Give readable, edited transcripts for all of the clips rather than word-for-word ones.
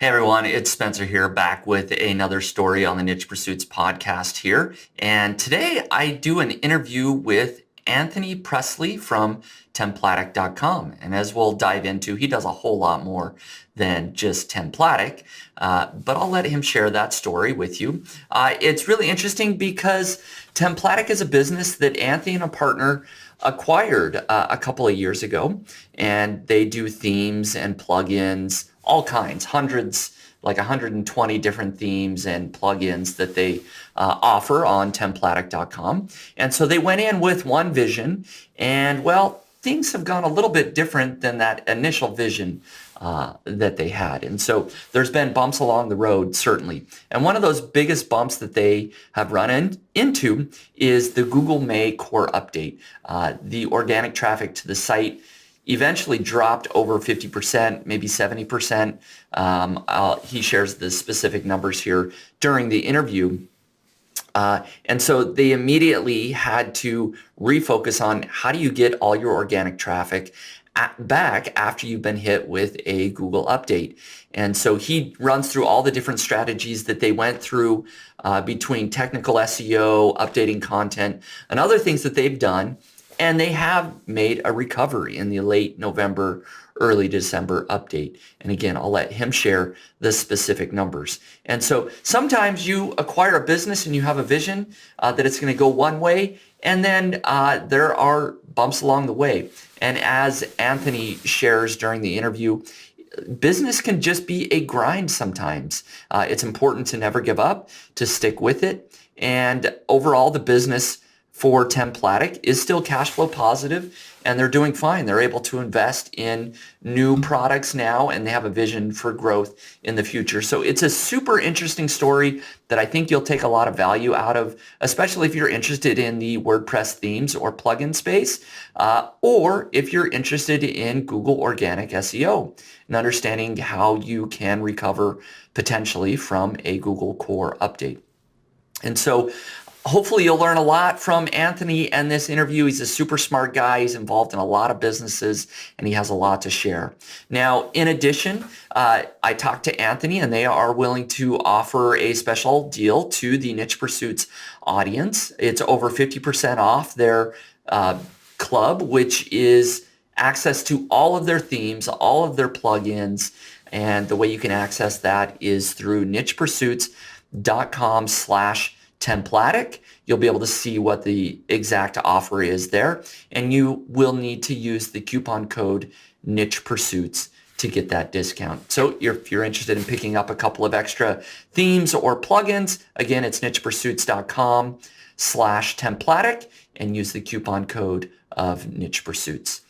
Hey everyone, it's Spencer here, back with another story on the Niche Pursuits podcast here. And today I do an interview with Anthony Presley from Templatic.com. And as we'll dive into, he does a whole lot more than just Templatic, but I'll let him share that story with you. It's really interesting because Templatic is a business that Anthony and a partner acquired a couple of years ago, and they do themes and plugins, all kinds, hundreds, like 120 different themes and plugins that they offer on Templatic.com. And so they went in with one vision, and well, things have gone a little bit different than that initial vision that they had. And so there's been bumps along the road, certainly. And one of those biggest bumps that they have run into is the Google May core update. The organic traffic to the site eventually dropped over 50%, maybe 70%. He shares the specific numbers here during the interview. And so they immediately had to refocus on how do you get all your organic traffic back after you've been hit with a Google update. And so he runs through all the different strategies that they went through between technical SEO, updating content, and other things that they've done. And they have made a recovery in the late November, early December update. And again, I'll let him share the specific numbers. And so sometimes you acquire a business and you have a vision that it's going to go one way, and then there are bumps along the way. And as Anthony shares during the interview, business can just be a grind sometimes. It's important to never give up, to stick with it. And overall, the business for Templatic is still cash flow positive, and they're doing fine. They're able to invest in new products now, and they have a vision for growth in the future. So it's a super interesting story that I think you'll take a lot of value out of, especially if you're interested in the WordPress themes or plugin space, or if you're interested in Google organic SEO and understanding how you can recover potentially from a Google core update. And so hopefully you'll learn a lot from Anthony and this interview. He's a super smart guy. He's involved in a lot of businesses, and he has a lot to share. Now, in addition, I talked to Anthony, and they are willing to offer a special deal to the Niche Pursuits audience. It's over 50% off their club, which is access to all of their themes, all of their plugins. And the way you can access that is through nichepursuits.com/Templatic. You'll be able to see what the exact offer is there, and you will need to use the coupon code Niche Pursuits to get that discount. So if you're interested in picking up a couple of extra themes or plugins, again, it's nichepursuits.com/Templatic, and use the coupon code of Niche Pursuits.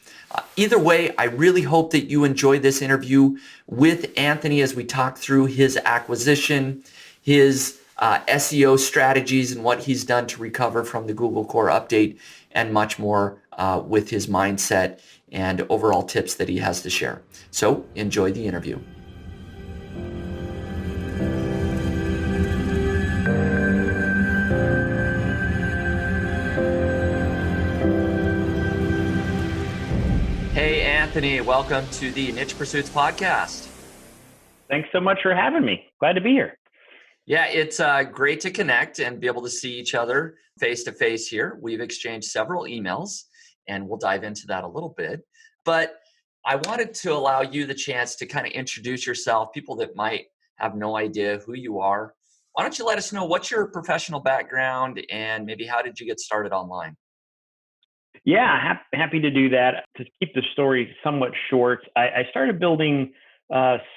Either way, I really hope that you enjoy this interview with Anthony as we talk through his acquisition, his SEO strategies and what he's done to recover from the Google core update, and much more with his mindset and overall tips that he has to share. So enjoy the interview. Hey, Anthony, welcome to the Niche Pursuits podcast. Thanks so much for having me. Glad to be here. Yeah, it's great to connect and be able to see each other face to face here. We've exchanged several emails, and we'll dive into that a little bit. But I wanted to allow you the chance to kind of introduce yourself, people that might have no idea who you are. Why don't you let us know what's your professional background and maybe how did you get started online? Yeah, happy to do that. To keep the story somewhat short, I started building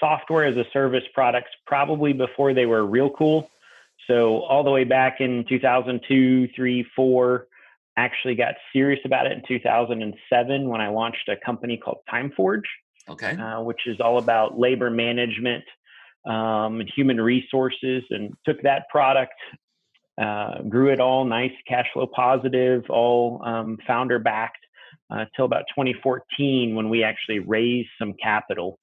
software as a service products probably before they were real cool. So all the way back in 2002, 3, 4, actually got serious about it in 2007 when I launched a company called TimeForge, Okay. which is all about labor management and human resources, and took that product, grew it all nice, cash flow positive, all founder backed, till about 2014 when we actually raised some capital,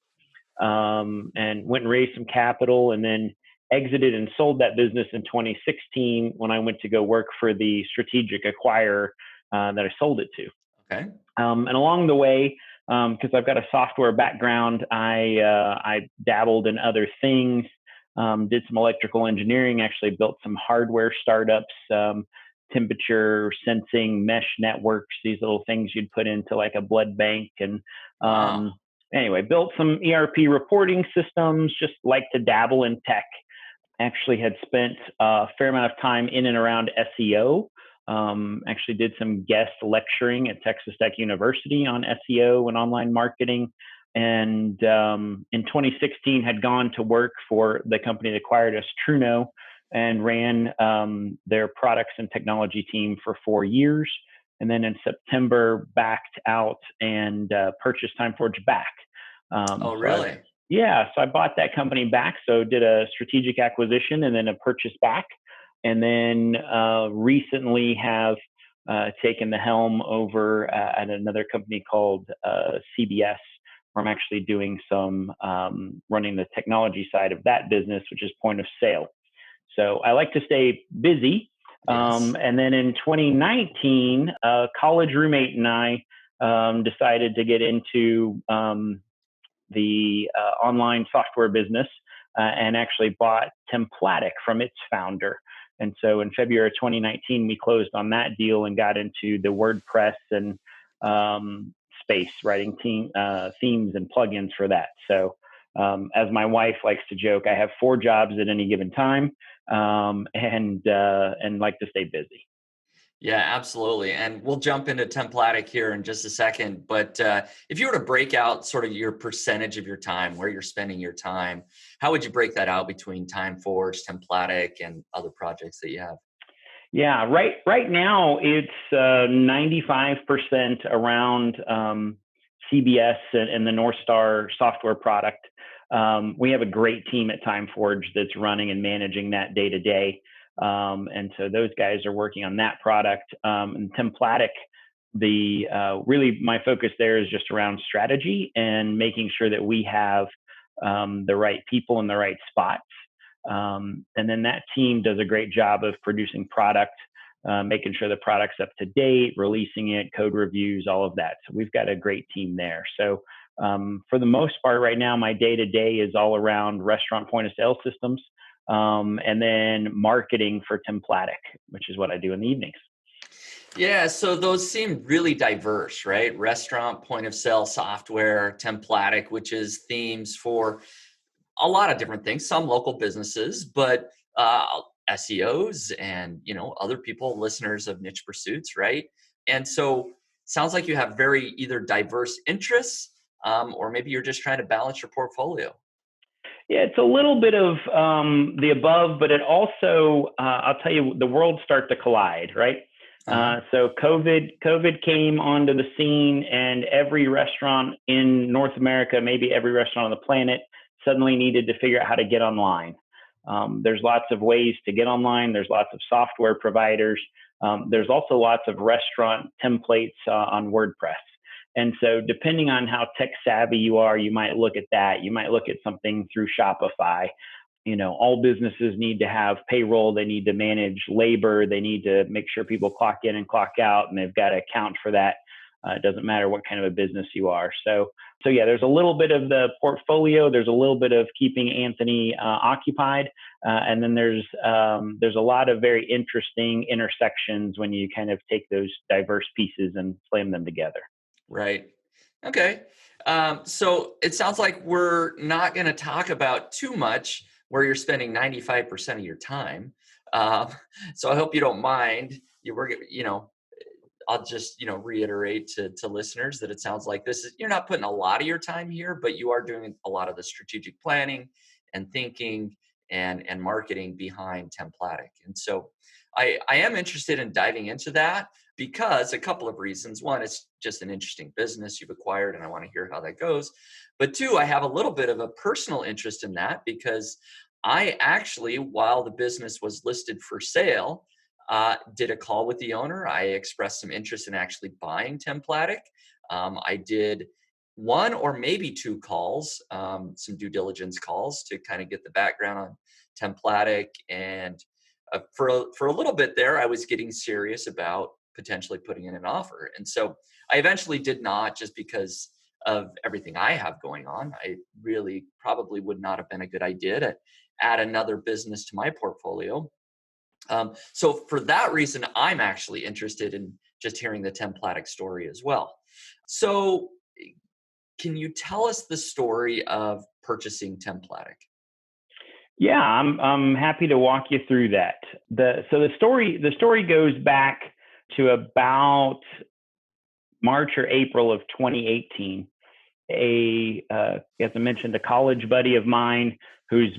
and went and raised some capital, and then exited and sold that business in 2016 when I went to go work for the strategic acquirer that I sold it to. Okay. And along the way, because I've got a software background. I dabbled in other things, did some electrical engineering, actually built some hardware startups, temperature sensing, mesh networks, these little things you'd put into like a blood bank. And Wow. anyway, built some ERP reporting systems, just like to dabble in tech. Actually had spent a fair amount of time in and around SEO. Actually did some guest lecturing at Texas Tech University on SEO and online marketing. And in 2016 had gone to work for the company that acquired us, Truno, and ran their products and technology team for 4 years. And then in September, backed out and purchased TimeForge back. Oh, So I really? Yeah, so I bought that company back. So did a strategic acquisition and then a purchase back, and then recently have taken the helm over at another company called CBS, where I'm actually doing some running the technology side of that business, which is point of sale. So I like to stay busy. Yes. And then in 2019, a college roommate and I decided to get into the online software business and actually bought Templatic from its founder. And so in February of 2019, we closed on that deal and got into the WordPress and space, writing themes and plugins for that. So as my wife likes to joke, I have 4 jobs at any given time, and like to stay busy. Yeah, absolutely. And we'll jump into Templatic here in just a second. But if you were to break out sort of your percentage of your time, where you're spending your time, how would you break that out between TimeForge, Templatic, and other projects that you have? Yeah, right now it's 95% around CBS and the North Star software product. We have a great team at TimeForge that's running and managing that day to day. And so those guys are working on that product. And Templatic, really my focus there is just around strategy and making sure that we have the right people in the right spots. And then that team does a great job of producing product, making sure the product's up to date, releasing it, code reviews, all of that. So we've got a great team there. So for the most part right now, my day to day is all around restaurant point of sale systems, and then marketing for Templatic, which is what I do in the evenings. Yeah, so those seem really diverse, right? Restaurant, point of sale software, Templatic, which is themes for a lot of different things, some local businesses, but SEOs and, other people, listeners of niche pursuits, right? And so sounds like you have very either diverse interests, or maybe you're just trying to balance your portfolio. Yeah, it's a little bit of the above, but it also, I'll tell you, the worlds start to collide, right? Uh-huh. So COVID came onto the scene, and every restaurant in North America, maybe every restaurant on the planet, suddenly needed to figure out how to get online. There's lots of ways to get online. There's lots of software providers. There's also lots of restaurant templates on WordPress. And so depending on how tech savvy you are, you might look at that. You might look at something through Shopify. All businesses need to have payroll. They need to manage labor. They need to make sure people clock in and clock out, and they've got to account for that. It doesn't matter what kind of a business you are. So yeah, there's a little bit of the portfolio. There's a little bit of keeping Anthony occupied, and then there's a lot of very interesting intersections when you kind of take those diverse pieces and slam them together. Right. Okay. So it sounds like we're not going to talk about too much where you're spending 95% of your time. Um, so I hope you don't mind. I'll just, reiterate to listeners that it sounds like you're not putting a lot of your time here, but you are doing a lot of the strategic planning and thinking and marketing behind Templatic. And so I am interested in diving into that because a couple of reasons. One, it's just an interesting business you've acquired and I want to hear how that goes. But two, I have a little bit of a personal interest in that because I actually, while the business was listed for sale, did a call with the owner. I expressed some interest in actually buying Templatic. I did one or maybe 2 calls, some due diligence calls to kind of get the background on Templatic. And for a little bit there, I was getting serious about potentially putting in an offer. And so I eventually did not, just because of everything I have going on. I really probably would not have been a good idea to add another business to my portfolio. So for that reason, I'm actually interested in just hearing the Templatic story as well. So can you tell us the story of purchasing Templatic? Yeah, I'm happy to walk you through that. The story goes back to about March or April of 2018. As I mentioned, a college buddy of mine who's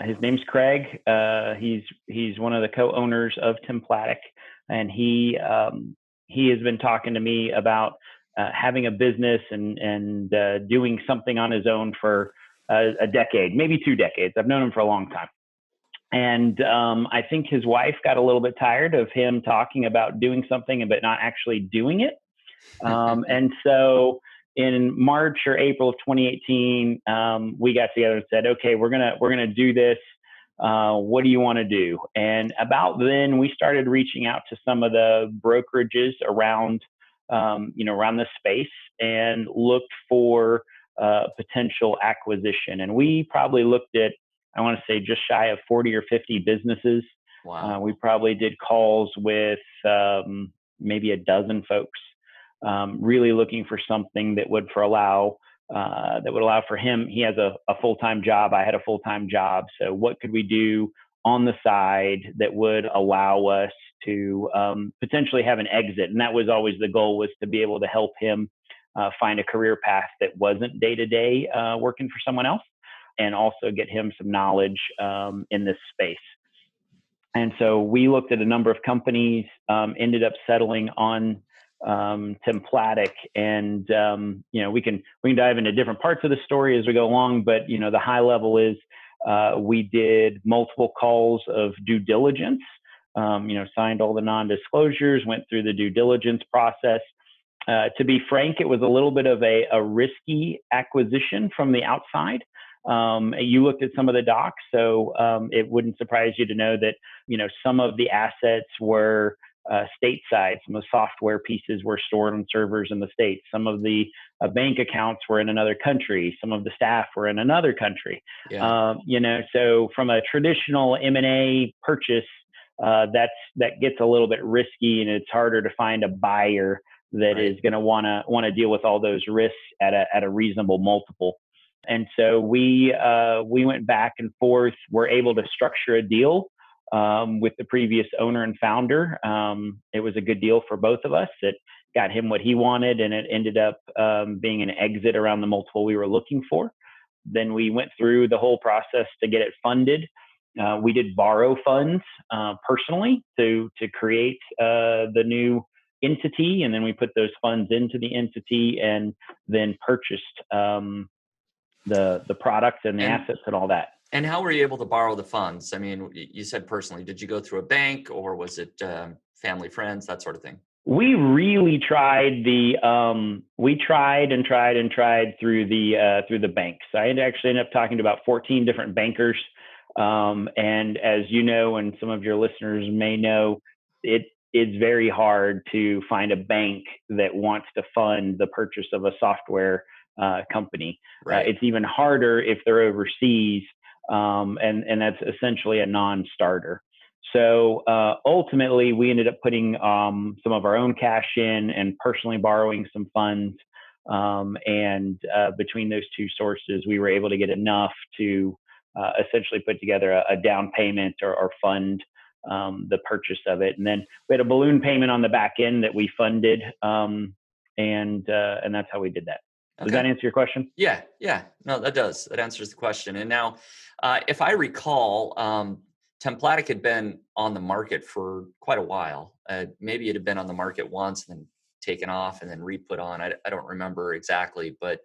his name's Craig. He's one of the co-owners of Templatic, and he has been talking to me about having a business and doing something on his own for a decade, maybe 2 decades. I've known him for a long time. And I think his wife got a little bit tired of him talking about doing something but not actually doing it. And so in March or April of 2018, we got together and said, okay, we're gonna do this. What do you want to do? And about then, we started reaching out to some of the brokerages around, around the space, and looked for potential acquisition. And we probably looked at, I want to say, just shy of 40 or 50 businesses. Wow. We probably did calls with maybe a dozen folks, really looking for something that would allow for him. He has a full-time job. I had a full-time job. So what could we do on the side that would allow us to potentially have an exit? And that was always the goal, was to be able to help him find a career path that wasn't day-to-day working for someone else, and also get him some knowledge in this space. And so we looked at a number of companies, ended up settling on Templatic, and we can dive into different parts of the story as we go along, but the high level is we did multiple calls of due diligence, signed all the non-disclosures, went through the due diligence process. To be frank, it was a little bit of a risky acquisition from the outside. You looked at some of the docs, so it wouldn't surprise you to know that some of the assets were stateside. Some of the software pieces were stored on servers in the States. Some of the bank accounts were in another country. Some of the staff were in another country. Yeah. So from a traditional M&A purchase, that gets a little bit risky, and it's harder to find a buyer that Right. is going to want to deal with all those risks at a reasonable multiple. And so we went back and forth. We're able to structure a deal with the previous owner and founder. It was a good deal for both of us. It got him what he wanted, and it ended up being an exit around the multiple we were looking for. Then we went through the whole process to get it funded. We did borrow funds personally to create the new entity, and then we put those funds into the entity, and then purchased the product and the assets and all that. And how were you able to borrow the funds? I mean, you said personally. Did you go through a bank, or was it family, friends, that sort of thing? We really tried we tried and tried through the banks. I actually ended up talking to about 14 different bankers. And as you know, and some of your listeners may know, it's very hard to find a bank that wants to fund the purchase of a software company. Right. It's even harder if they're overseas, and that's essentially a non-starter. So ultimately, we ended up putting some of our own cash in and personally borrowing some funds. And between those two sources, we were able to get enough to essentially put together a down payment or fund the purchase of it. And then we had a balloon payment on the back end that we funded, and that's how we did that. Does that answer your question? Yeah. No, that does. That answers the question. And now, if I recall, Templatic had been on the market for quite a while. Maybe it had been on the market once and then taken off and then re-put on. I don't remember exactly, but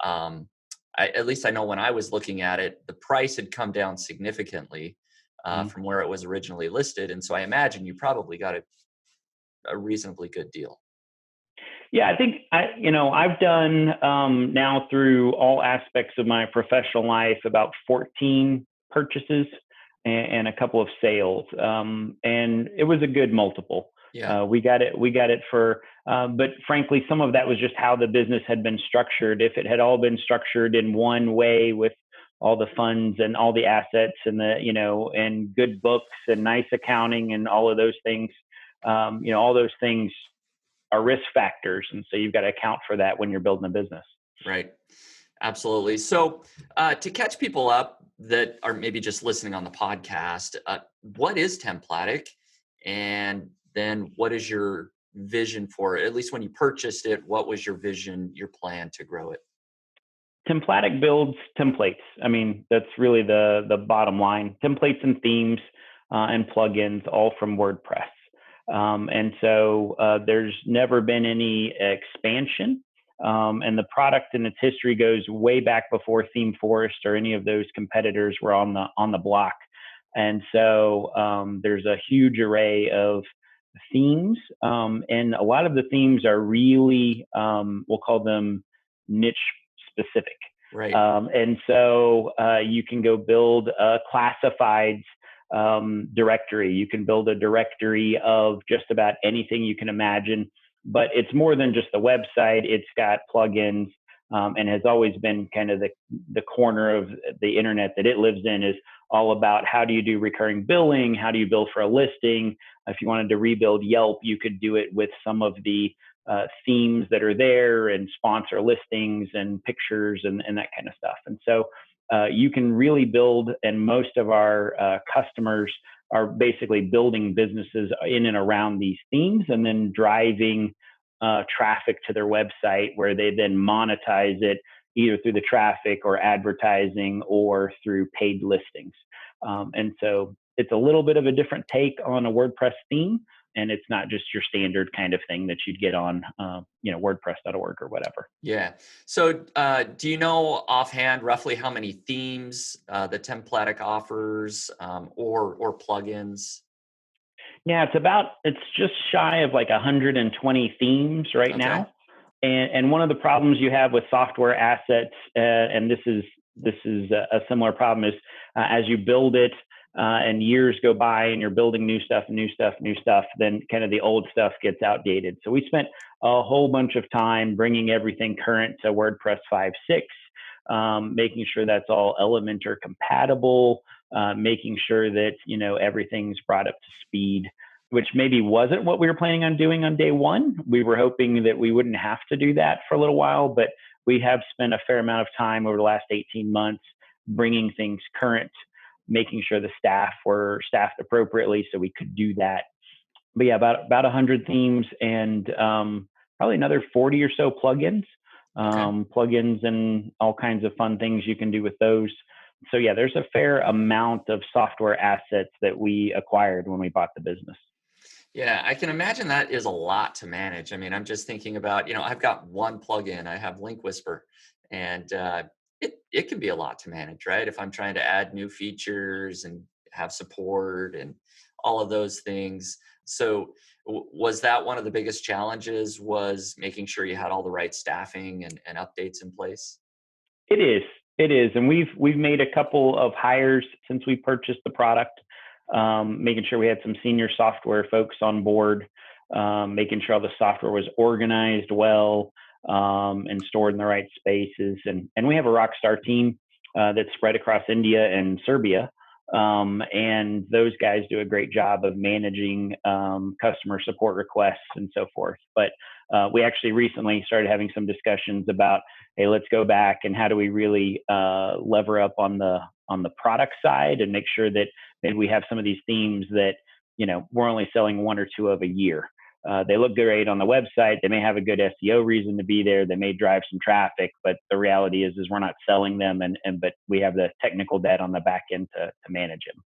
at least I know when I was looking at it, the price had come down significantly from where it was originally listed. And so I imagine you probably got a reasonably good deal. Yeah, I think I've done now through all aspects of my professional life about 14 purchases and a couple of sales, and it was a good multiple. Yeah. We got it for, but frankly, some of that was just how the business had been structured. If it had all been structured in one way with all the funds and all the assets and and good books and nice accounting and all of those things, all those things are risk factors. And so you've got to account for that when you're building a business. Right. Absolutely. So to catch people up that are maybe just listening on the podcast, what is Templatic? And then what is your vision for it? At least when you purchased it, what was your vision, your plan to grow it? Templatic builds templates. I mean, that's really the bottom line. Templates and themes and plugins, all from WordPress. And so there's never been any expansion. And the product in its history goes way back before Theme Forest or any of those competitors were on the block. And so there's a huge array of themes, and a lot of the themes are really, we'll call them niche specific. Right. And so you can go build a classifieds directory. You can build a directory of just about anything you can imagine, but it's more than just the website. It's got plugins, and has always been kind of the corner of the internet that it lives in is all about how do you do recurring billing? How do you bill for a listing? If you wanted to rebuild Yelp, you could do it with some of the themes that are there and sponsor listings and pictures and that kind of stuff. And so you can really build, and most of our customers are basically building businesses in and around these themes and then driving traffic to their website where they then monetize it either through the traffic or advertising or through paid listings. And so it's a little bit of a different take on a WordPress theme, and it's not just your standard kind of thing that you'd get on, WordPress.org or whatever. Yeah. So do you know offhand roughly how many themes the Templatic offers, or plugins? Yeah, it's just shy of like 120 themes right Okay. now. And one of the problems you have with software assets, and this is a similar problem, is as you build it and years go by and you're building new stuff, then kind of the old stuff gets outdated. So we spent a whole bunch of time bringing everything current to WordPress 5.6, making sure that's all Elementor compatible, making sure that everything's brought up to speed, which maybe wasn't what we were planning on doing on day one. We were hoping that we wouldn't have to do that for a little while, but we have spent a fair amount of time over the last 18 months bringing things current, making sure the staff were staffed appropriately so we could do that. But yeah, about 100 themes and probably another 40 or so plugins, Okay. plugins and all kinds of fun things you can do with those. So yeah, there's a fair amount of software assets that we acquired when we bought the business. Yeah, I can imagine that is a lot to manage. I mean, I'm just thinking about, I've got one plugin, I have Link Whisper, and it can be a lot to manage, right? If I'm trying to add new features and have support and all of those things. So was that one of the biggest challenges, was making sure you had all the right staffing and updates in place? It is. It is. And we've made a couple of hires since we purchased the product, making sure we had some senior software folks on board, making sure all the software was organized well, and stored in the right spaces. And we have a rock star team that's spread across India and Serbia. And those guys do a great job of managing customer support requests and so forth. But we actually recently started having some discussions about, hey, let's go back and how do we really lever up on the product side and make sure that maybe we have some of these themes that we're only selling one or two of a year. They look great on the website. They may have a good SEO reason to be there. They may drive some traffic, but the reality is we're not selling them, but we have the technical debt on the back end to manage them.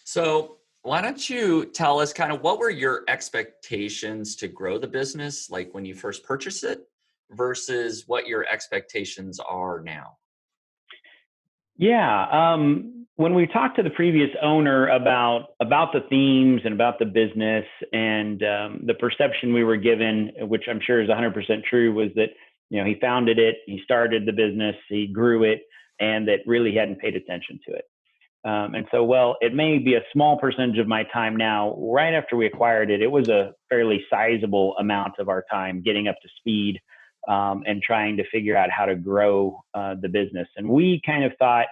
So why don't you tell us kind of what were your expectations to grow the business, like when you first purchased it, versus what your expectations are now? Yeah. When we talked to the previous owner about the themes and about the business and the perception we were given, which I'm sure is 100% true, was that he founded it, he started the business, he grew it, and that really hadn't paid attention to it. And so, well, it may be a small percentage of my time now. Right after we acquired it, it was a fairly sizable amount of our time getting up to speed and trying to figure out how to grow the business. And we kind of thought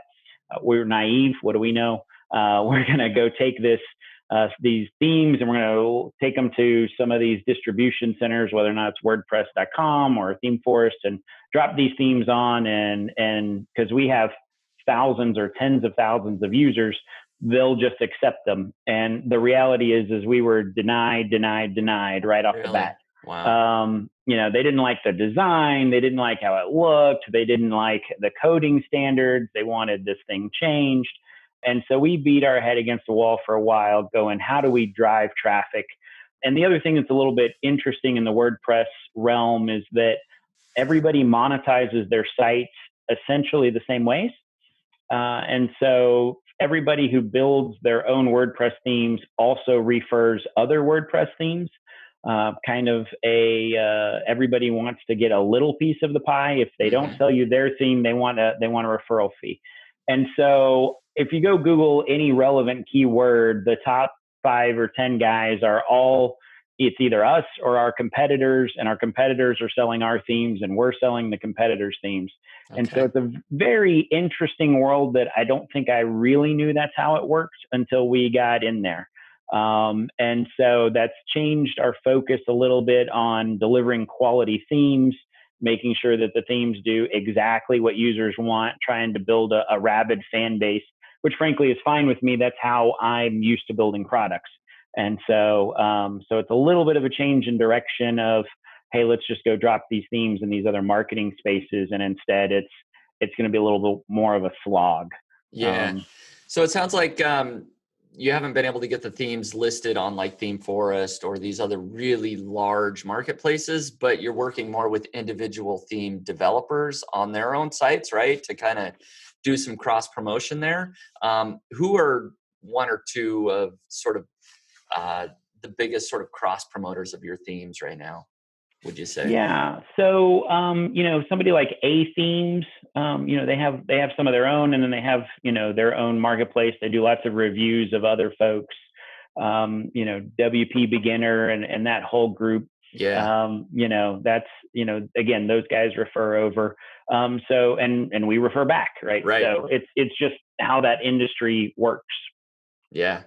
we were naive. What do we know? We're going to go take these themes and we're going to take them to some of these distribution centers, whether or not it's WordPress.com or ThemeForest, and drop these themes on. And because we have thousands or tens of thousands of users, they'll just accept them. And the reality is we were denied right off the Really? bat. Wow. They didn't like the design. They didn't like how it looked. They didn't like the coding standards. They wanted this thing changed. And so we beat our head against the wall for a while going, how do we drive traffic? And the other thing that's a little bit interesting in the WordPress realm is that everybody monetizes their sites essentially the same ways. And so everybody who builds their own WordPress themes also refers other WordPress themes. Everybody wants to get a little piece of the pie. If they don't sell you their theme, they want a referral fee. And so if you go Google any relevant keyword, the top 5 or 10 guys are all, it's either us or our competitors, and our competitors are selling our themes and we're selling the competitors' themes. Okay. And so it's a very interesting world that I don't think I really knew that's how it works until we got in there. And so that's changed our focus a little bit on delivering quality themes, making sure that the themes do exactly what users want, trying to build a rabid fan base, which frankly is fine with me. That's how I'm used to building products. And so it's a little bit of a change in direction of, hey, let's just go drop these themes in these other marketing spaces. And instead it's going to be a little bit more of a slog. Yeah. So it sounds like you haven't been able to get the themes listed on like ThemeForest or these other really large marketplaces, but you're working more with individual theme developers on their own sites, right? To kind of do some cross promotion there. Who are one or two of sort of the biggest sort of cross promoters of your themes right now, would you say? Yeah. So, somebody like A Themes, they have some of their own, and then they have, their own marketplace. They do lots of reviews of other folks, WP Beginner and that whole group. Yeah. That's, again, those guys refer over. And we refer back, right? Right. So it's just how that industry works. Yeah.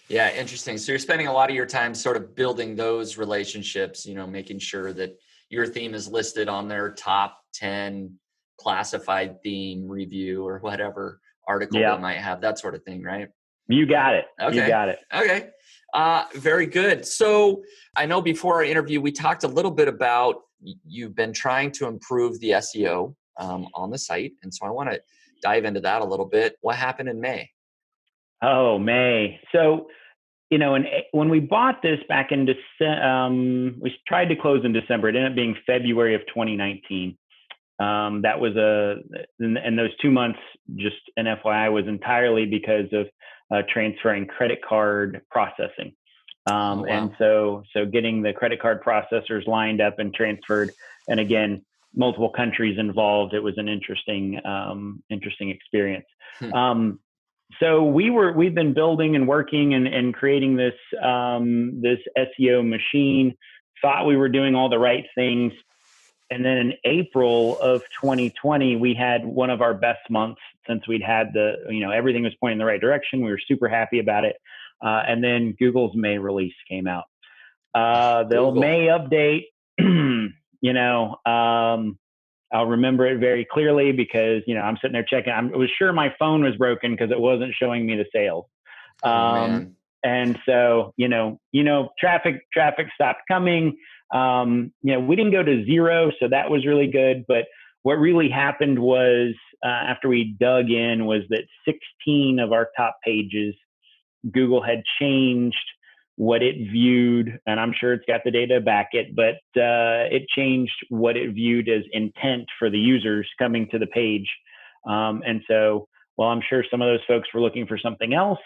Yeah. Interesting. So you're spending a lot of your time sort of building those relationships, making sure that your theme is listed on their top 10 classified theme review or whatever article they might have, that sort of thing, right? You got it. Okay. You got it. Okay. Very good. So I know before our interview, we talked a little bit about you've been trying to improve the SEO on the site. And so I want to dive into that a little bit. What happened in May? Oh, May. So, when we bought this back in December, we tried to close in December. It ended up being February of 2019. That was and those 2 months, just an FYI, was entirely because of transferring credit card processing. Wow. And so getting the credit card processors lined up and transferred, and again, multiple countries involved. It was an interesting experience. So we've been building and working and creating this SEO machine. Thought we were doing all the right things, and then in April of 2020, we had one of our best months since we'd had everything was pointing in the right direction. We were super happy about it, and then Google's May release came out. The May update, I'll remember it very clearly because, I'm sitting there checking. I was sure my phone was broken because it wasn't showing me the sales. Man. And so, traffic stopped coming. We didn't go to zero, so that was really good. But what really happened was after we dug in was that 16 of our top pages, Google had changed what it viewed, and I'm sure it's got the data to back it, but it changed what it viewed as intent for the users coming to the page. And so, while I'm sure some of those folks were looking for something else,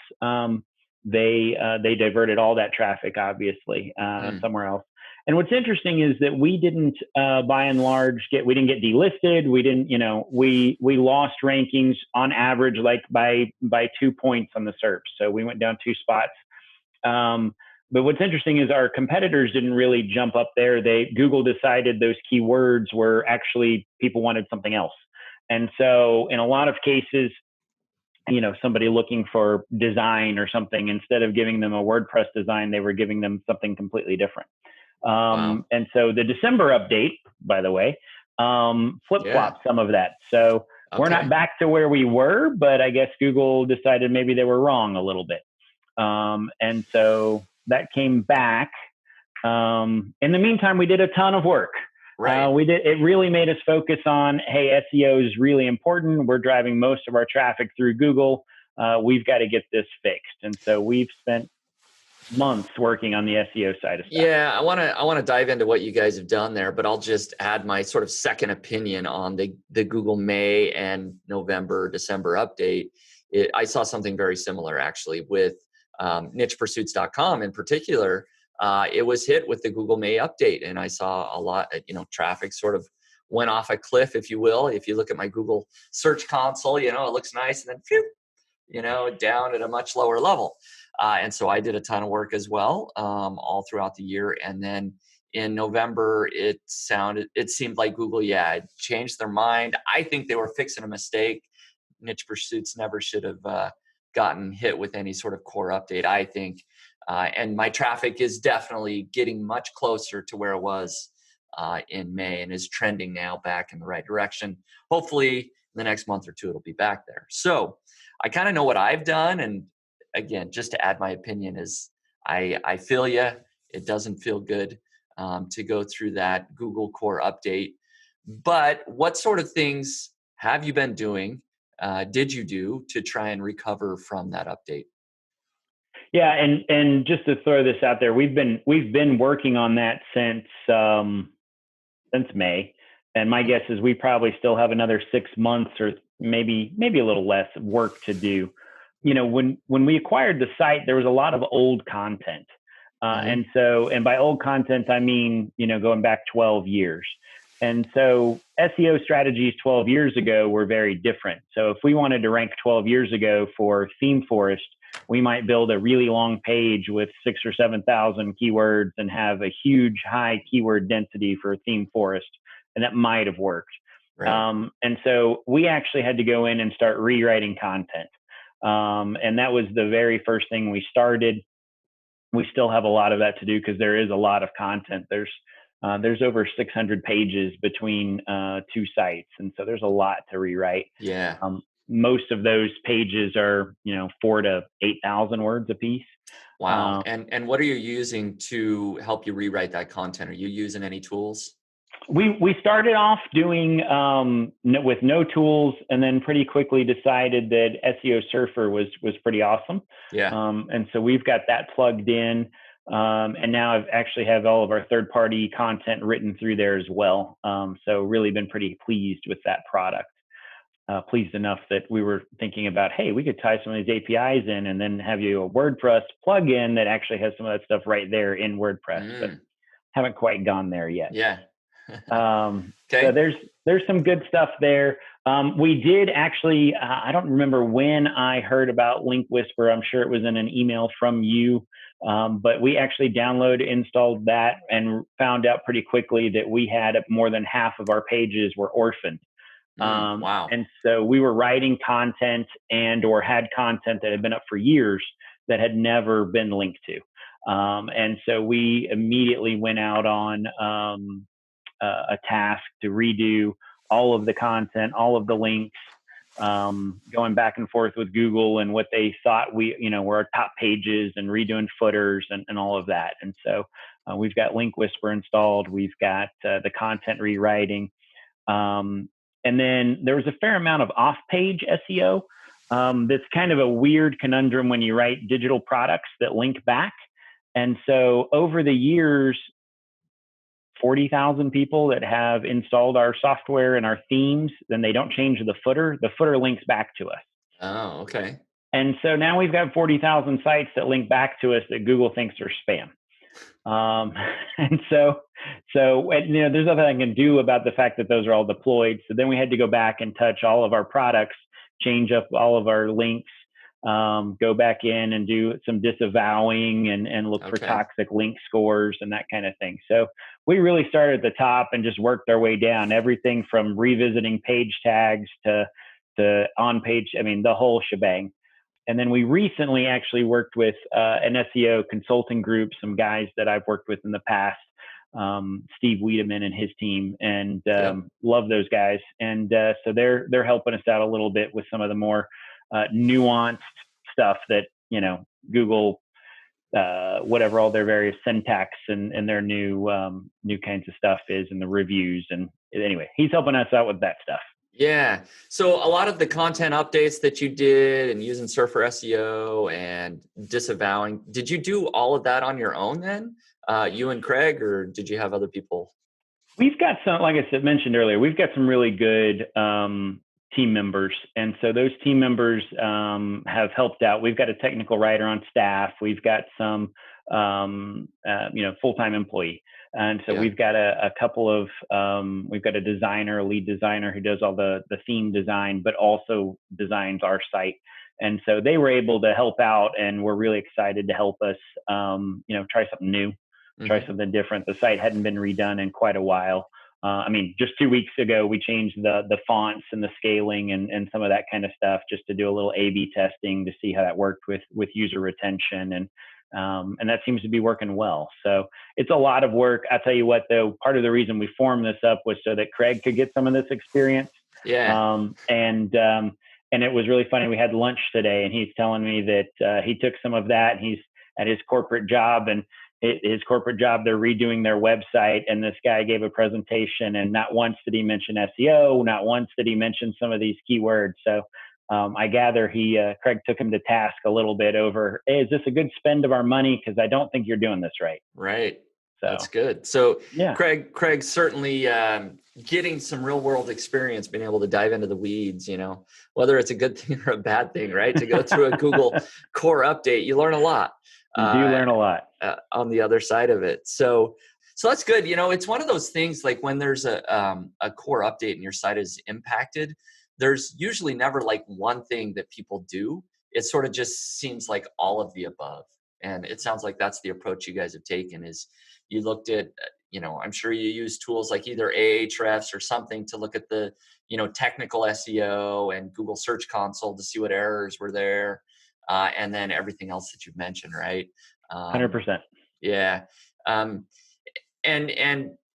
they diverted all that traffic, obviously, somewhere else. And what's interesting is that we didn't, by and large, we didn't get delisted. We didn't, we lost rankings on average, like by 2 points on the SERPs. So we went down 2 spots. But what's interesting is our competitors didn't really jump up there. Google decided those keywords were actually, people wanted something else. And so in a lot of cases, somebody looking for design or something, instead of giving them a WordPress design, they were giving them something completely different. Wow. And so the December update, by the way, flip-flopped some of that. So we're not back to where we were, but I guess Google decided maybe they were wrong a little bit. And so that came back. In the meantime, we did a ton of work. Right. It really made us focus on, hey, SEO is really important. We're driving most of our traffic through Google. We've got to get this fixed. And so we've spent months working on the SEO side of stuff. Yeah, I want to dive into what you guys have done there, but I'll just add my sort of second opinion on the Google May and November, December update. I saw something very similar actually with nichepursuits.com in particular. It was hit with the Google May update, and I saw a lot, traffic sort of went off a cliff, if you will. If you look at my Google search console, it looks nice, and then phew, down at a much lower level. And so I did a ton of work as well, all throughout the year. And then in November, it seemed like Google, changed their mind. I think they were fixing a mistake. Niche Pursuits never should have gotten hit with any sort of core update, I think. And my traffic is definitely getting much closer to where it was in May, and is trending now back in the right direction. Hopefully in the next month or two, it'll be back there. So I kind of know what I've done. And again, just to add my opinion, is I feel you. It doesn't feel good to go through that Google core update. But what sort of things have you been doing? Did you do to try and recover from that update? Yeah, and just to throw this out there, we've been working on that since May, and my guess is we probably still have another 6 months or maybe a little less work to do. When we acquired the site, there was a lot of old content, and by old content I mean going back 12 years. And so SEO strategies 12 years ago were very different. So if we wanted to rank 12 years ago for Theme Forest, we might build a really long page with 6,000 or 7,000 keywords and have a huge high keyword density for Theme Forest, and that might have worked. Right. And so we actually had to go in and start rewriting content. And that was the very first thing we started. We still have a lot of that to do because there is a lot of content. There's over 600 pages between two sites, and so there's a lot to rewrite. Yeah. Most of those pages are 4,000 to 8,000 words a piece. Wow. And what are you using to help you rewrite that content? Are you using any tools? We started off doing with no tools, and then pretty quickly decided that SEO Surfer was pretty awesome. Yeah. And so we've got that plugged in. And now I've actually have all of our third-party content written through there as well. So really been pretty pleased with that product. Pleased enough that we were thinking about, hey, we could tie some of these APIs in and then have you a WordPress plugin that actually has some of that stuff right there in WordPress, but haven't quite gone there yet. Yeah. Okay. So there's some good stuff there. We did actually, I don't remember when I heard about Link Whisper. I'm sure it was in an email from you. But we actually installed that, and found out pretty quickly that we had more than half of our pages were orphaned. Wow. And so we were writing content or had content that had been up for years that had never been linked to. And so we immediately went out on a task to redo all of the content, all of the links, going back and forth with Google and what they thought were our top pages, and redoing footers and all of that. And so we've got Link Whisper installed. We've got the content rewriting. And then there was a fair amount of off-page SEO. That's kind of a weird conundrum when you write digital products that link back. And so over the years, 40,000 people that have installed our software and our themes, then they don't change the footer links back to us. Oh, okay. And so now we've got 40,000 sites that link back to us that Google thinks are spam. And there's nothing I can do about the fact that those are all deployed. So then we had to go back and touch all of our products, change up all of our links, go back in and do some disavowing and look for Okay. toxic link scores and that kind of thing. So we really started at the top and just worked our way down, everything from revisiting page tags to on page, I mean, the whole shebang. And then we recently actually worked with an SEO consulting group, some guys that I've worked with in the past, Steve Wiedemann and his team, and Yep. love those guys. And so they're helping us out a little bit with some of the more nuanced stuff that Google, whatever all their various syntax and their new kinds of stuff is, and the reviews. And anyway, he's helping us out with that stuff. Yeah. So a lot of the content updates that you did and using Surfer SEO and disavowing, did you do all of that on your own then? You and Craig, or did you have other people? We've got some, like I said, mentioned earlier, we've got some really good team members. And so those team members have helped out. We've got a technical writer on staff. We've got some, full-time employee. And so Yeah. we've got a couple of, we've got a designer, a lead designer who does all the theme design, but also designs our site. And so they were able to help out, and we're really excited to help us, try something new, try Hmm. something different. The site hadn't been redone in quite a while. Just 2 weeks ago, we changed the fonts and the scaling and some of that kind of stuff, just to do a little A/B testing to see how that worked with user retention, and that seems to be working well. So it's a lot of work. I tell you what, though, part of the reason we formed this up was so that Craig could get some of this experience. Yeah. And it was really funny. We had lunch today, and he's telling me that he took some of that, and he's at his corporate job, and his corporate job, they're redoing their website, and this guy gave a presentation, and not once did he mention SEO, not once did he mention some of these keywords. So I gather Craig took him to task a little bit over, hey, is this a good spend of our money? Because I don't think you're doing this right. Right. That's So good. So yeah, Craig certainly getting some real world experience, being able to dive into the weeds, whether it's a good thing or a bad thing, right? To go through a Google core update, you learn a lot you do uh, learn a lot. on the other side of it. So that's good. It's one of those things, like when there's a core update and your site is impacted, there's usually never like one thing that people do. It sort of just seems like all of the above. And it sounds like that's the approach you guys have taken. Is you looked at, I'm sure you use tools like either Ahrefs or something to look at the, technical SEO and Google Search Console to see what errors were there. And then everything else that you've mentioned, right? Um, 100%. yeah. Um, and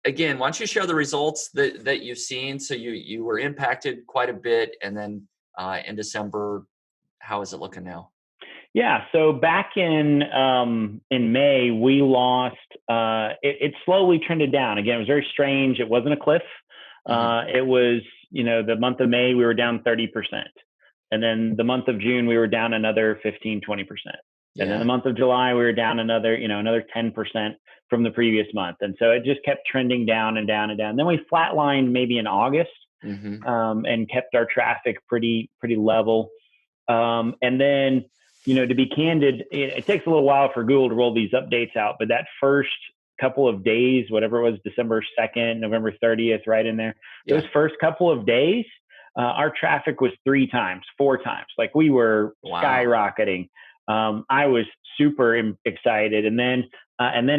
again, why don't you share the results that you've seen? So you were impacted quite a bit, and then in December, how is it looking now? Yeah. So back in May, we lost. It slowly trended down. Again, it was very strange. It wasn't a cliff. Hmm. It was, the month of May we were down 30%, and then the month of June we were down another 15-20%, and then the Yeah. month of July we were down another 10% from the previous month, and so it just kept trending down and down and down. And then we flatlined maybe in August, Hmm. and kept our traffic pretty level. And then, to be candid, it takes a little while for Google to roll these updates out, but that first couple of days, whatever it was, December 2nd, November 30th, right in there, those Yeah. first couple of days, our traffic was 3 times, 4 times. Like we were Wow. skyrocketing. I was super excited. And then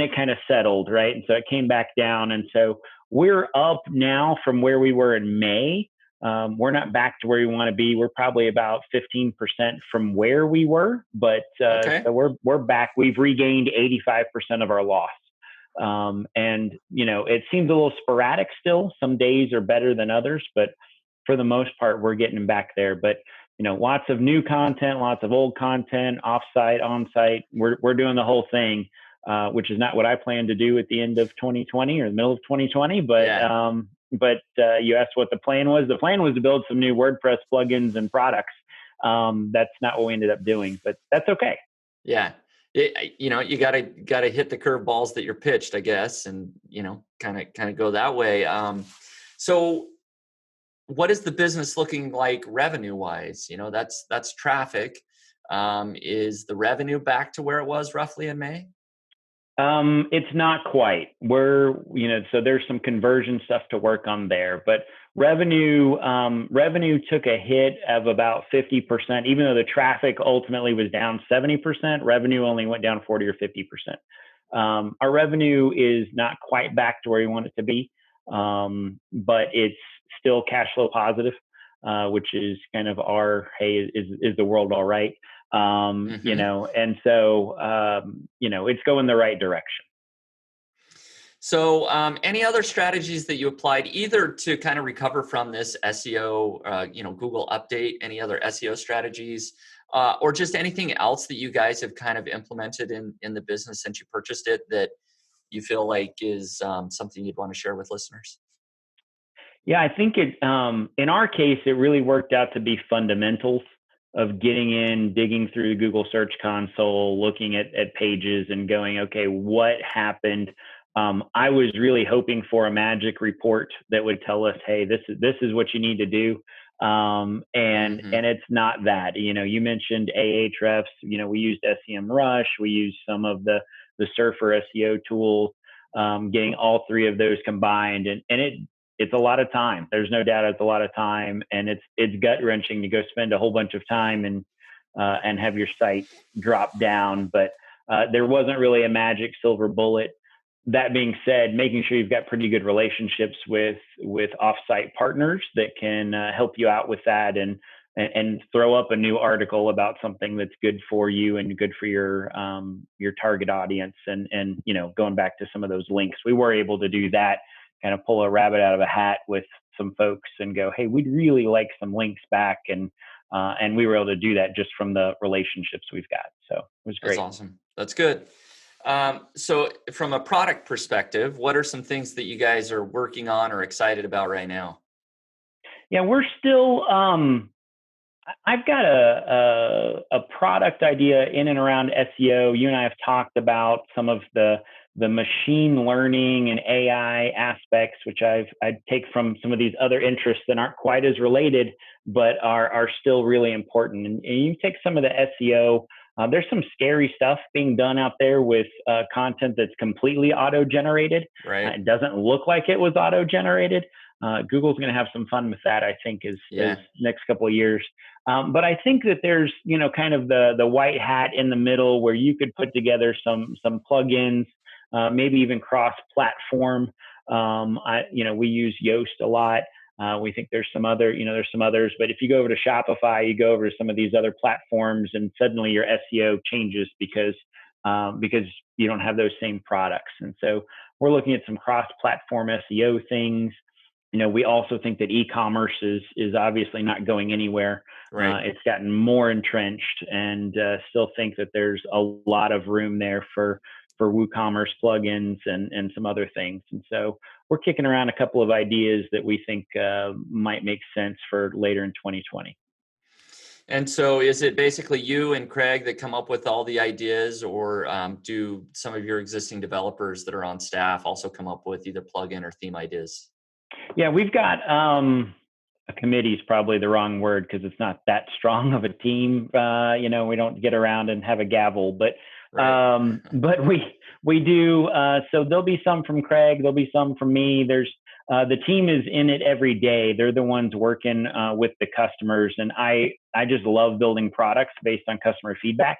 it kind of settled, right? And so it came back down. And so we're up now from where we were in May. We're not back to where we want to be. We're probably about 15% from where we were, but Okay. so we're back. We've regained 85% of our loss. And it seems a little sporadic still. Some days are better than others, but for the most part, we're getting back there. But lots of new content, lots of old content, offsite, on-site. We're doing the whole thing, which is not what I planned to do at the end of 2020 or the middle of 2020. Yeah. But you asked what the plan was. The plan was to build some new WordPress plugins and products. That's not what we ended up doing, but that's okay. Yeah. You gotta hit the curveballs that you're pitched, I guess, and kind of go that way. So what is the business looking like revenue wise? That's traffic. Is the revenue back to where it was roughly in May? It's not quite. So there's some conversion stuff to work on there, but revenue took a hit of about 50%, even though the traffic ultimately was down 70%, revenue only went down 40 or 50%. Our revenue is not quite back to where we want it to be, but it's still cash flow positive, which is kind of hey, is the world all right? And so, it's going the right direction. So any other strategies that you applied either to kind of recover from this SEO, Google update, any other SEO strategies, or just anything else that you guys have kind of implemented in the business since you purchased it that you feel like is something you'd want to share with listeners? Yeah, I think in our case, it really worked out to be fundamentals of getting in, digging through the Google Search Console, looking at pages and going, okay, what happened? I was really hoping for a magic report that would tell us, hey, this is what you need to do. And it's not that. You mentioned Ahrefs. We used SEMrush. We used some of the Surfer SEO tools. Getting all three of those combined, and it's a lot of time. There's no doubt it's a lot of time, and it's gut wrenching to go spend a whole bunch of time and have your site drop down. But there wasn't really a magic silver bullet. That being said, making sure you've got pretty good relationships with offsite partners that can help you out with that and throw up a new article about something that's good for you and good for your target audience. And going back to some of those links, we were able to do that, kind of pull a rabbit out of a hat with some folks and go, hey, we'd really like some links back. And we were able to do that just from the relationships we've got. So it was great. That's awesome. That's good. So from a product perspective, what are some things that you guys are working on or excited about right now? Yeah, we're still, I've got a product idea in and around SEO. You and I have talked about some of the machine learning and AI aspects, which I take from some of these other interests that aren't quite as related, but are still really important. And you take some of the SEO. There's some scary stuff being done out there with content that's completely auto-generated. Right. It doesn't look like it was auto-generated. Google's going to have some fun with that, I think, as next couple of years. But I think that there's, kind of the white hat in the middle where you could put together some plugins, maybe even cross-platform. We use Yoast a lot. We think there's some others, but if you go over to Shopify, you go over to some of these other platforms, and suddenly your SEO changes because you don't have those same products. And so we're looking at some cross-platform SEO things. We also think that e-commerce is obviously not going anywhere. Right. It's gotten more entrenched, and still think that there's a lot of room there for WooCommerce plugins and some other things. And so we're kicking around a couple of ideas that we think might make sense for later in 2020. And so is it basically you and Craig that come up with all the ideas, or do some of your existing developers that are on staff also come up with either plugin or theme ideas? Yeah, we've got a committee is probably the wrong word because it's not that strong of a team. We don't get around and have a gavel, but right. But we do. So there'll be some from Craig. There'll be some from me. There's the team is in it every day. They're the ones working with the customers, and I just love building products based on customer feedback.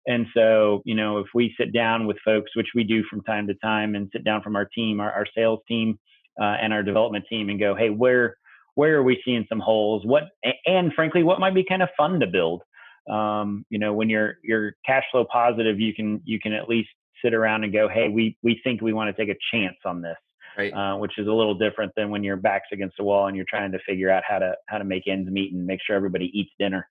And so, if we sit down with folks, which we do from time to time, and sit down from our team, our sales team, and our development team, and go, hey, where are we seeing some holes? And frankly, what might be kind of fun to build? When you're cash flow positive, you can at least sit around and go, hey, we think we want to take a chance on this, right? Which is a little different than when your back's against the wall and you're trying to figure out how to make ends meet and make sure everybody eats dinner.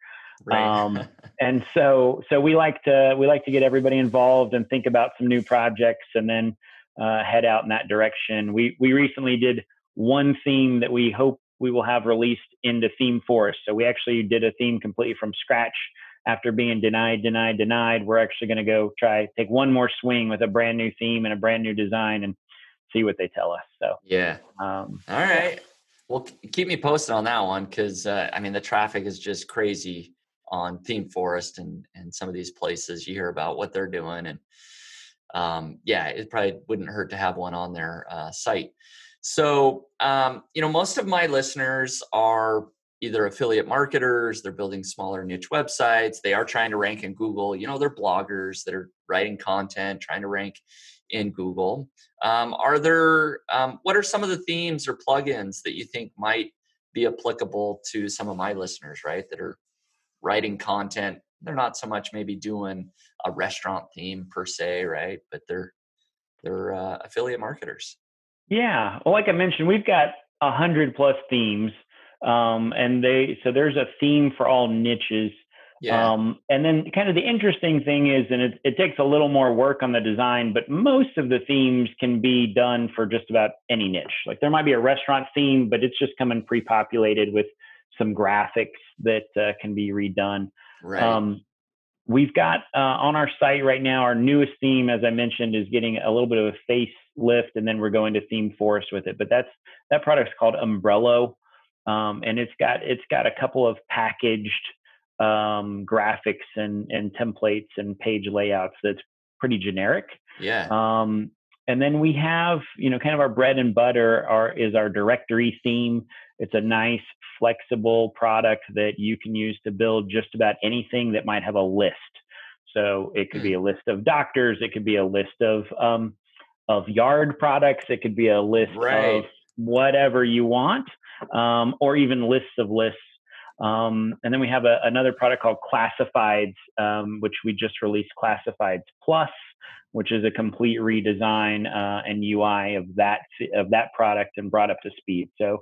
Right. And so we like to get everybody involved and think about some new projects, and then head out in that direction. We recently did one theme that we hope we will have released into Theme Forest. So we actually did a theme completely from scratch after being denied. We're actually going to go take one more swing with a brand new theme and a brand new design and see what they tell us. So yeah. All right. Well, keep me posted on that one, because the traffic is just crazy on Theme Forest and some of these places. You hear about what they're doing, and yeah, it probably wouldn't hurt to have one on their site. So, most of my listeners are either affiliate marketers, they're building smaller niche websites, they are trying to rank in Google, they're bloggers that are writing content, trying to rank in Google. What are some of the themes or plugins that you think might be applicable to some of my listeners, right, that are writing content? They're not so much maybe doing a restaurant theme per se, right? But they're affiliate marketers. Yeah. Well, like I mentioned, we've got 100+ themes. So there's a theme for all niches. Yeah. And then kind of the interesting thing is, and it takes a little more work on the design, but most of the themes can be done for just about any niche. Like there might be a restaurant theme, but it's just coming pre-populated with some graphics that can be redone. Right. Um, We've got on our site right now, our newest theme, as I mentioned, is getting a little bit of a facelift, and then we're going to theme forest with it. But that product's called Umbrello, and it's got a couple of packaged graphics and templates and page layouts that's pretty generic. Yeah. And then we have, kind of our bread and butter is our directory theme. It's a nice, flexible product that you can use to build just about anything that might have a list. So it could be a list of doctors. It could be a list of yard products. It could be a list of Right. whatever you want, or even lists of lists. And then we have another product called Classifieds, which we just released, Classifieds Plus, which is a complete redesign and UI of that product and brought up to speed. So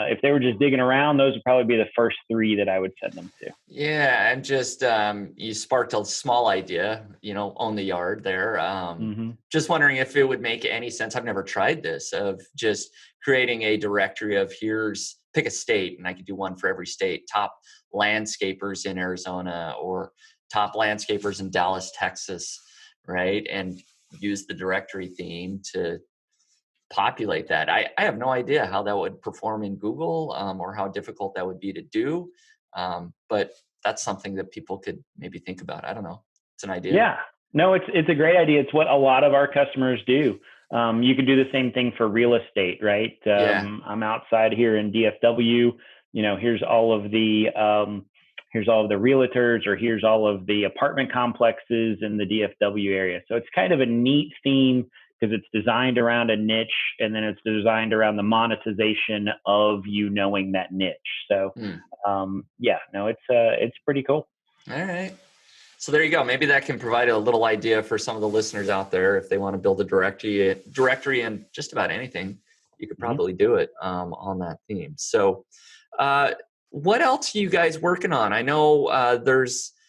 if they were just digging around, those would probably be the first three that I would send them to. Yeah, and just you sparked a small idea, on the yard there. Just wondering if it would make any sense. I've never tried this, of just creating a directory of pick a state, and I could do one for every state. Top landscapers in Arizona, or top landscapers in Dallas, Texas, right? And use the directory theme to populate that. I have no idea how that would perform in Google, or how difficult that would be to do. But that's something that people could maybe think about. I don't know. It's an idea. Yeah, no, it's a great idea. It's what a lot of our customers do. You could do the same thing for real estate, right? Yeah. I'm outside here in DFW. Here's all of the realtors, or here's all of the apartment complexes in the DFW area. So it's kind of a neat theme because it's designed around a niche, and then it's designed around the monetization of you knowing that niche. So yeah, no, it's pretty cool. All right. So there you go. Maybe that can provide a little idea for some of the listeners out there. If they want to build a directory in just about anything, you could probably do it on that theme. So what else are you guys working on? I know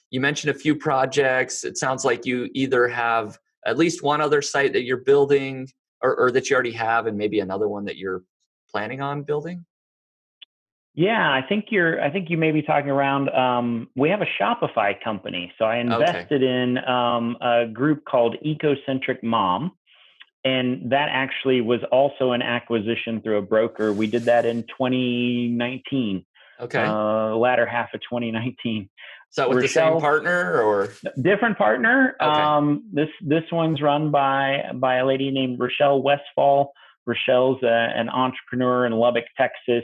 you mentioned a few projects. It sounds like you either have at least one other site that you're building, or that you already have, and maybe another one that you're planning on building. Yeah, I think you may be talking around. We have a Shopify company, so I Okay. invested in a group called Ecocentric Mom, and that actually was also an acquisition through a broker. We did that in 2019, Okay. latter half of 2019. Is that with the same Rochelle, partner, or? different partner. Okay. This one's run by a lady named Rochelle Westfall. Rochelle's an entrepreneur in Lubbock, Texas.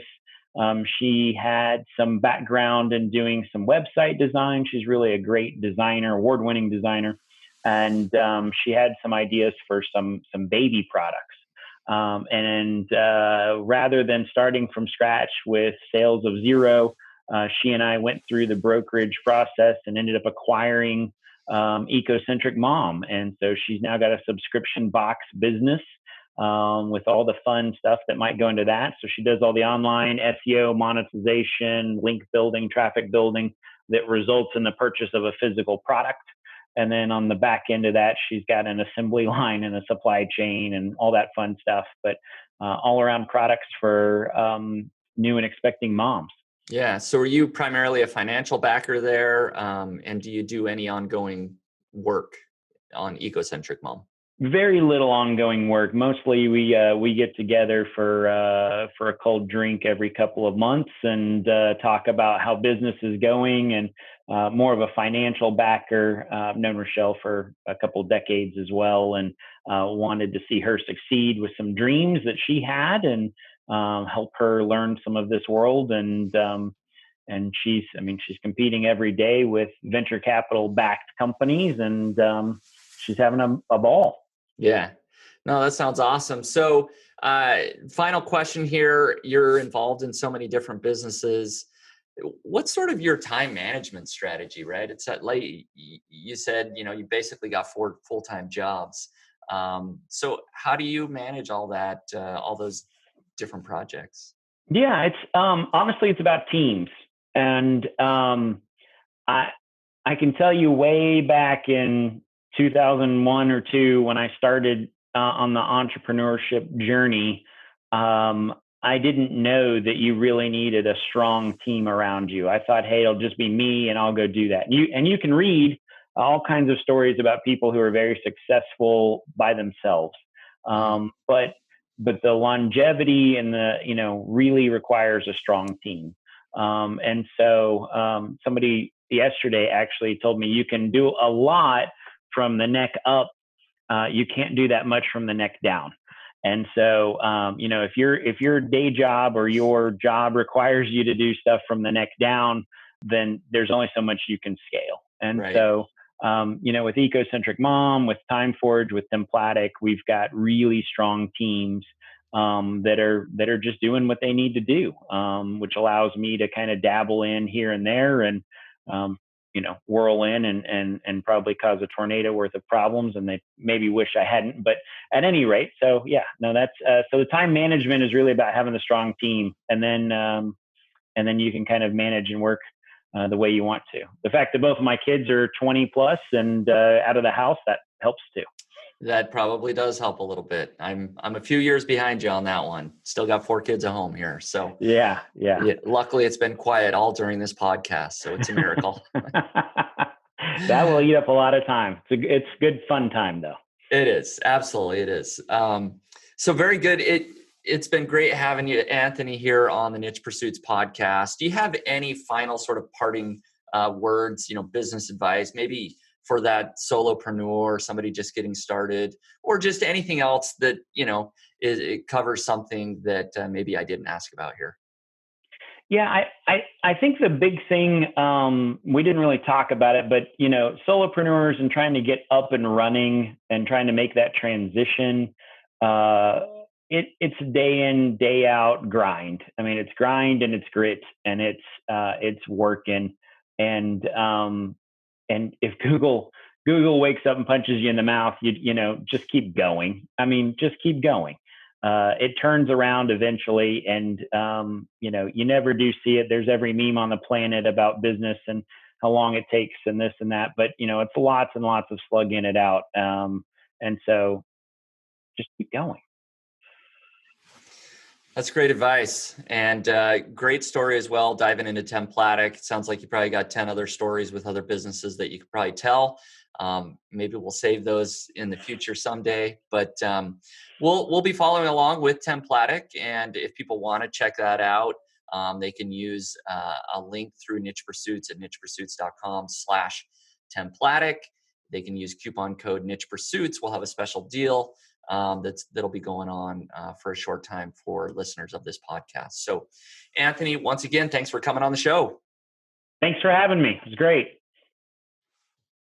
She had some background in doing some website design. She's really a great designer, award-winning designer, and she had some ideas for some baby products. And rather than starting from scratch with sales of zero, she and I went through the brokerage process and ended up acquiring Ecocentric Mom. And so she's now got a subscription box business with all the fun stuff that might go into that. So she does all the online SEO, monetization, link building, traffic building that results in the purchase of a physical product. And then on the back end of that, she's got an assembly line and a supply chain and all that fun stuff. But all around products for new and expecting moms. Yeah. So are you primarily a financial backer there? And do you do any ongoing work on Ecocentric Mom? Very little ongoing work. Mostly we get together for a cold drink every couple of months and talk about how business is going, and more of a financial backer. I've known Rochelle for a couple of decades as well, and wanted to see her succeed with some dreams that she had, and help her learn some of this world. And she's competing every day with venture capital backed companies, and she's having a ball. Yeah. No, that sounds awesome. So, final question here. You're involved in so many different businesses. What's sort of your time management strategy, right? It's like you said, you basically got 4 full-time jobs. So how do you manage all that, all those different projects? Yeah, it's honestly it's about teams, and I I can tell you way back in 2001 or two when I started on the entrepreneurship journey. I didn't know that you really needed a strong team around you. I thought, hey, it'll just be me and I'll go do that. And you can read all kinds of stories about people who are very successful by themselves. But the longevity and the really requires a strong team. And so somebody yesterday actually told me you can do a lot from the neck up. You can't do that much from the neck down. And so, if your day job or your job requires you to do stuff from the neck down, then there's only so much you can scale. And Right. so, with Ecocentric Mom, with TimeForge, with Templatic, we've got really strong teams that are just doing what they need to do, which allows me to kind of dabble in here and there, and whirl in and probably cause a tornado worth of problems, and they maybe wish I hadn't. But at any rate, so yeah, no, that's so the time management is really about having a strong team, and then you can kind of manage and work the way you want to. The fact that both of my kids are 20 plus and out of the house, that helps too. That probably does help a little bit. I'm a few years behind you on that one. Still got 4 kids at home here. So Yeah. luckily it's been quiet all during this podcast. So it's a miracle. That will eat up a lot of time. It's good fun time though. It is. Absolutely. It is. So very good. It's been great having you, Anthony, here on the Niche Pursuits podcast. Do you have any final sort of parting words, business advice, maybe for that solopreneur, somebody just getting started, or just anything else that, it covers something that maybe I didn't ask about here? Yeah, I think the big thing, we didn't really talk about it, but solopreneurs and trying to get up and running and trying to make that transition, it's day in, day out grind. I mean, it's grind and it's grit and it's working. And if Google wakes up and punches you in the mouth, just keep going. I mean, just keep going. It turns around eventually, and you never do see it. There's every meme on the planet about business and how long it takes and this and that, but it's lots and lots of slugging it out. And so just keep going. That's great advice, and great story as well, diving into Templatic. It sounds like you probably got 10 other stories with other businesses that you could probably tell. Maybe we'll save those in the future someday, but we'll be following along with Templatic, and if people want to check that out, they can use a link through Niche Pursuits at nichepursuits.com/Templatic. They can use coupon code Niche Pursuits. We'll have a special deal that'll be going on for a short time for listeners of this podcast. So, Anthony, once again, thanks for coming on the show. Thanks for having me. It was great.